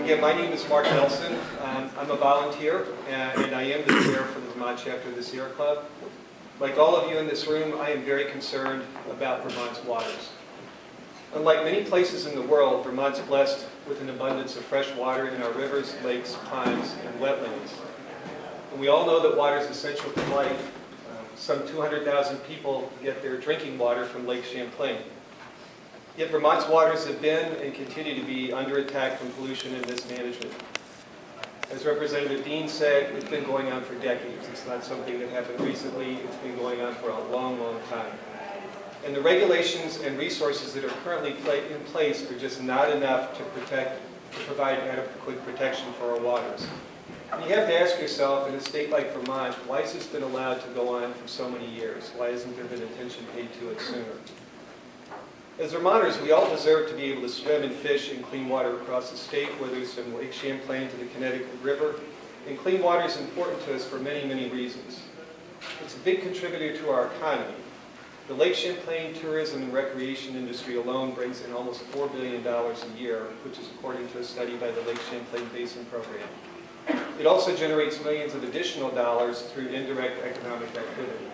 Again, my name is Mark Nelson. I'm a volunteer, and I am the chair for the Vermont chapter of the Sierra Club. Like all of you in this room, I am very concerned about Vermont's waters. Unlike many places in the world, Vermont's blessed with an abundance of fresh water in our rivers, lakes, ponds, and wetlands. And we all know that water is essential to life. Some 200,000 people get their drinking water from Lake Champlain. Yet Vermont's waters have been and continue to be under attack from pollution and mismanagement. As Representative Dean said, it's been going on for decades. It's not something that happened recently. It's been going on for a long, long time. And the regulations and resources that are currently in place are just not enough to provide adequate protection for our waters. And you have to ask yourself, in a state like Vermont, why has this been allowed to go on for so many years? Why hasn't there been attention paid to it sooner? As Vermonters, we all deserve to be able to swim and fish in clean water across the state, whether it's from Lake Champlain to the Connecticut River. And clean water is important to us for many, many reasons. It's a big contributor to our economy. The Lake Champlain tourism and recreation industry alone brings in almost $4 billion a year, which is according to a study by the Lake Champlain Basin Program. It also generates millions of additional dollars through indirect economic activity.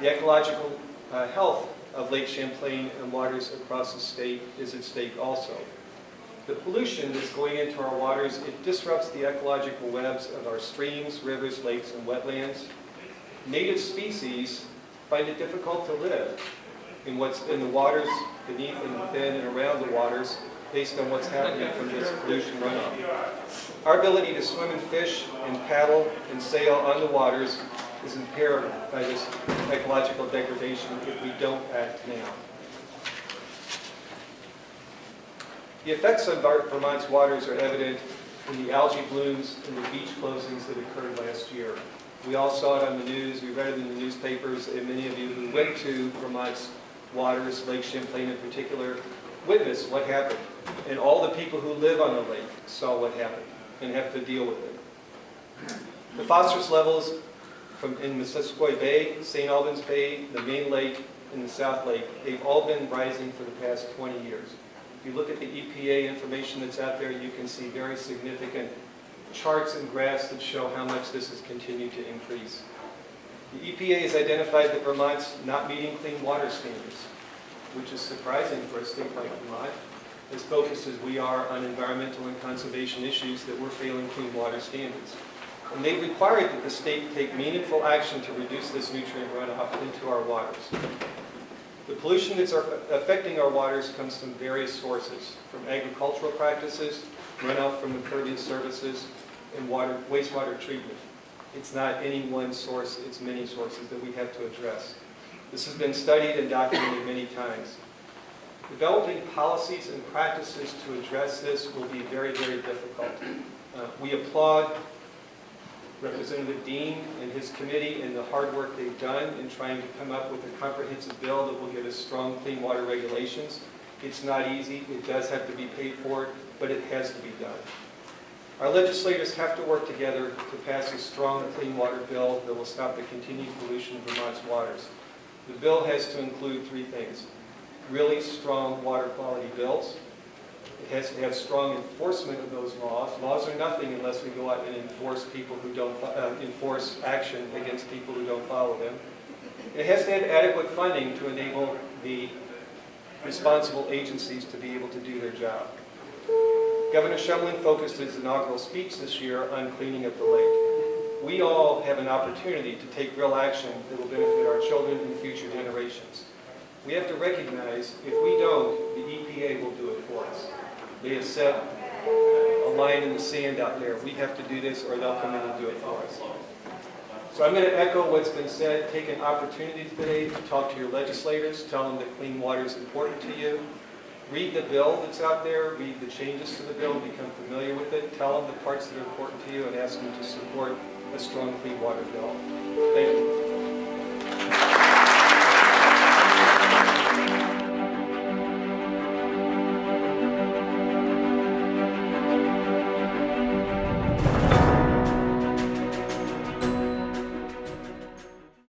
The ecological health of Lake Champlain and waters across the state is at stake also. The pollution that's going into our waters, it disrupts the ecological webs of our streams, rivers, lakes, and wetlands. Native species find it difficult to live in what's in the waters beneath and within and around the waters based on what's happening from this pollution runoff. Our ability to swim and fish and paddle and sail on the waters is impaired by this ecological degradation if we don't act now. The effects of Vermont's waters are evident in the algae blooms and the beach closings that occurred last year. We all saw it on the news, we read it in the newspapers, and many of you who went to Vermont's waters, Lake Champlain in particular, witnessed what happened. And all the people who live on the lake saw what happened and have to deal with it. The phosphorus levels in Missisquoi Bay, St. Albans Bay, the main lake, and the South Lake, they've all been rising for the past 20 years. If you look at the EPA information that's out there, you can see very significant charts and graphs that show how much this has continued to increase. The EPA has identified that Vermont's not meeting clean water standards, which is surprising for a state like Vermont, as focused as we are on environmental and conservation issues, that we're failing clean water standards. And they've required that the state take meaningful action to reduce this nutrient runoff into our waters. The pollution that's affecting our waters comes from various sources, from agricultural practices, runoff from impervious surfaces, and wastewater treatment. It's not any one source, it's many sources that we have to address. This has been studied and documented many times. Developing policies and practices to address this will be very, very difficult. We applaud Representative Dean and his committee and the hard work they've done in trying to come up with a comprehensive bill that will give us strong clean water regulations. It's not easy, it does have to be paid for, but it has to be done. Our legislators have to work together to pass a strong clean water bill that will stop the continued pollution of Vermont's waters. The bill has to include three things: really strong water quality bills. It has to have strong enforcement of those laws. Laws are nothing unless we go out and enforce people who don't enforce action against people who don't follow them. And it has to have adequate funding to enable the responsible agencies to be able to do their job. Governor Shumlin focused his inaugural speech this year on cleaning up the lake. We all have an opportunity to take real action that will benefit our children and future generations. We have to recognize if we don't, the EPA will do it for us. They have set a line in the sand out there. We have to do this or they'll come in and do it for us. So I'm going to echo what's been said. Take an opportunity today to talk to your legislators. Tell them that clean water is important to you. Read the bill that's out there. Read the changes to the bill. Become familiar with it. Tell them the parts that are important to you and ask them to support a strong clean water bill. Thank you.